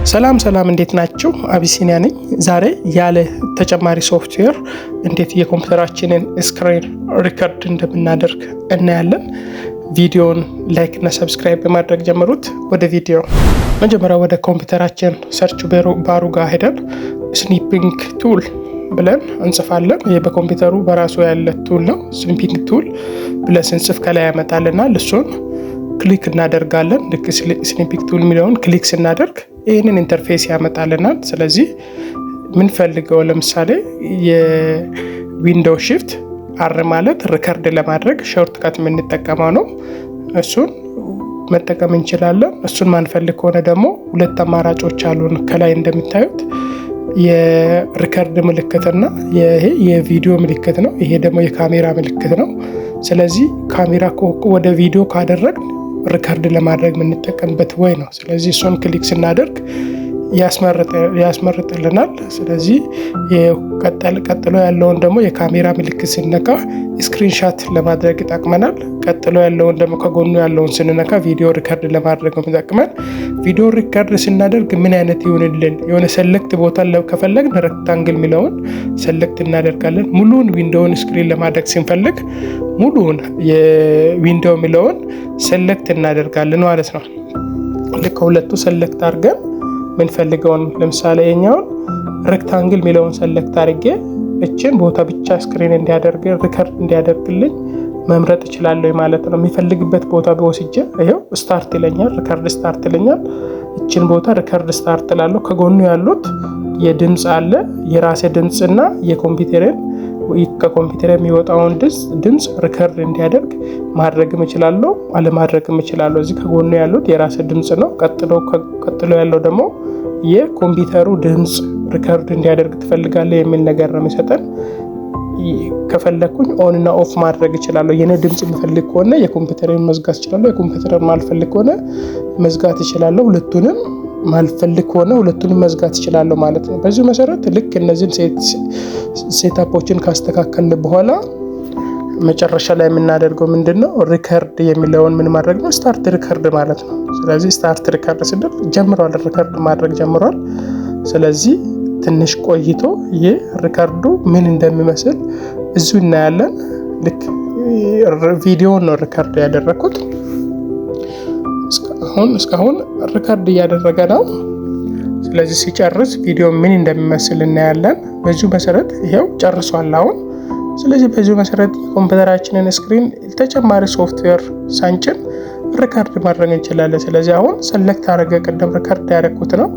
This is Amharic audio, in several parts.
ሰላም እንዴት ናችሁ? አቢሲኒያ ነኝ። ዛሬ ያለ ተጨማሪ ሶፍትዌር እንዴት የኮምፒውተራችንን ስክሪን ሪከርድ እንደምናደርግ እናያለን። ቪዲዮን ላይክ እና ሰብስክራይብ በማድረግ ጀምሩት። ወደ ቪዲዮ መጀመሪያ ወደ ኮምፒውተራችን ሰርች ባሩ ጋር ሄደን ስኒፒንግ ቱል ብለን እንጽፋለን። ይሄ በኮምፒውተሩ በራሱ ያለ ቱል ነው። ስኒፒንግ ቱል ብለን ስንጽፍ ከላይ ያመጣልናል። እሱን ክሊክ እናደርጋለን። ልክ ስኒፒንግ ቱል የሚለውን ክሊክ ስናደርግ ይህንን ኢንተርፌስ ያመጣልናል። ስለዚህ ምንፈልገው ለምሳሌ የዊንዶው shift R ማለት ሪከርድ ለማድረግ ሾርት ካት የምንጠቀመው ነው። እሱን መጠቀም እንችላለን። እሱን ማንፈልግ ከሆነ ደግሞ ሁለት አማራጮች አሉን። ከላይ እንደምታዩት የሪከርድ ምልክትና ይሄ የቪዲዮ ምልክት ነው። ይሄ ደግሞ የካሜራ ምልክት ነው። ስለዚህ ካሜራ ወደ ቪዲዮ ካደረግን ሪከርድ ለማድረግ የምንጠቀምበት ወይ ነው። ስለዚህ እሱን ክሊክ ስናደርግ ያስመርጥልናል። ስለዚህ ቀጥሎ ያለውን ደግሞ የካሜራ ምልክት ስንነካ ስክሪንሻት ለማድረግ ይጠቅመናል። ቀጥሎ ያለውን ደግሞ ከጎኑ ያለውን ስንነካ ቪዲዮ ሪከርድ ለማድረግ ነው የሚጠቅመን። ቪዲዮ ሪከርድ ስናደርግ ምን አይነት ይሁንልን? የሆነ ሰሌክት ቦታ ከፈለግን ሬክታንግል የሚለውን ሰሌክት እናደርጋለን። ሙሉውን ዊንዶውን ስክሪን ለማድረግ ስንፈልግ ሙሉውን የዊንዶው የሚለውን ሰሌክት እናደርጋለን ማለት ነው። ልክ ሁለቱ ሰሌክት አድርገን ምንፈልገውን ለምሳሌ የኛውን ሬክታንግል የሚለውን ሰሌክት አድርጌ እችን ቦታ ብቻ ስክሪን እንዲያደርግ ሪከርድ እንዲያደርግልኝ መምረጥ እችላለሁ ማለት ነው። የሚፈልግበት ቦታ በወስጄ ይሄው ስታርት ይለኛል፣ ሪከርድ ስታርት ይለኛል። እችን ቦታ ሪከርድ ስታርት ላለሁ። ከጎኑ ያሉት የድምጽ አለ፣ የራሴ ድምጽና የኮምፒውተርን ከኮምፒውተር የሚወጣውን ድምጽ ሪከርድ እንዲያደርግ ማድረግም እችላለሁ፣ አለማድረግም እችላለሁ። እዚህ ከጎኑ ያሉት የራሴ ድምጽ ነው። ቀጥሎ ያለው ደግሞ የኮምፒውተሩ ድምጽ ሪከርድ እንዲያደርግ ትፈልጋለህ የሚል ነገር ነው የሚሰጠን። ከፈለኩኝ ኦን እና ኦፍ ማድረግ እችላለሁ። የኔ ድምጽ የምፈልግ ከሆነ የኮምፒውተርን መዝጋት እችላለሁ፣ የኮምፒውተርን ማልፈልግ ከሆነ መዝጋት እችላለሁ። ሁለቱንም ማልፈልግ ከሆነ ሁለቱንም መዝጋት እችላለሁ ማለት ነው። በዚህ መሰረት ልክ እነዚህን ሴታፖችን ካስተካከልን በኋላ መጨረሻ ላይ የምናደርገው ምንድነው? ሪከርድ የሚለውን ምን ማድረግ ነው? ስታርት ሪከርድ ማለት ነው። ስለዚህ ስታርት ሪከርድ ስንል ጀምሯል፣ ሪከርድ ማድረግ ጀምሯል። ስለዚህ ትንሽ ቆይቶ ይህ ሪከርዱ ምን እንደሚመስል እዚሁ እናያለን። ልክ ቪዲዮውን ነው ሪከርድ ያደረኩት። እስካሁን ሪከርድ እያደረገ ነው። ስለዚህ ሲጨርስ ቪዲዮ ምን እንደሚመስል እናያለን። በዚሁ መሰረት ይሄው ጨርሷል አሁን። ስለዚህ በዚሁ መሰረት የኮምፒውተራችንን ስክሪን ተጨማሪ ሶፍትዌር ሳንጭን ሪከርድ ማድረግ እንችላለን። ስለዚህ አሁን ሰሌክት አድርገ ቅድም ሪከርድ ያደረኩት ነው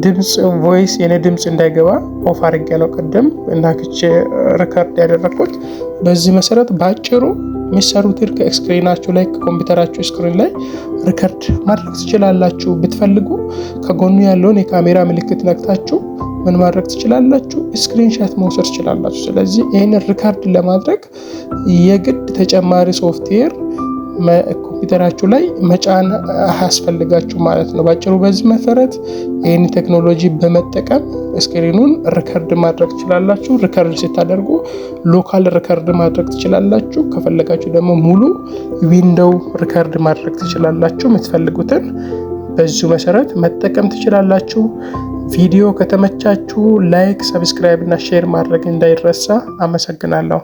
ድምጽ ቮይስ የኔ ድምጽ እንዳይገባ ኦፍ አድርጌ ነው ቅድም እናክቼ ሪከርድ ያደረኩት። በዚህ መሰረት ባጭሩ የሚሰሩትን ከስክሪናችሁ ላይ ከኮምፒውተራችሁ ስክሪን ላይ ሪከርድ ማድረግ ትችላላችሁ። ብትፈልጉ ከጎኑ ያለውን የካሜራ ምልክት ነክታችሁ ምን ማድረግ ትችላላችሁ? ስክሪንሻት መውሰድ ትችላላችሁ። ስለዚህ ይህንን ሪከርድ ለማድረግ የግድ ተጨማሪ ሶፍትዌር ኮምፒውተራችሁ ላይ መጫን አያስፈልጋችሁ ማለት ነው። ባጭሩ በዚህ መሰረት ይህን ቴክኖሎጂ በመጠቀም ስክሪኑን ሪከርድ ማድረግ ትችላላችሁ። ሪከርድ ስታደርጉ ሎካል ሪከርድ ማድረግ ትችላላችሁ። ከፈለጋችሁ ደግሞ ሙሉ ዊንዶው ሪከርድ ማድረግ ትችላላችሁ። የምትፈልጉትን በዚሁ መሰረት መጠቀም ትችላላችሁ። ቪዲዮ ከተመቻችሁ ላይክ፣ ሰብስክራይብ እና ሼር ማድረግ እንዳይረሳ። አመሰግናለሁ።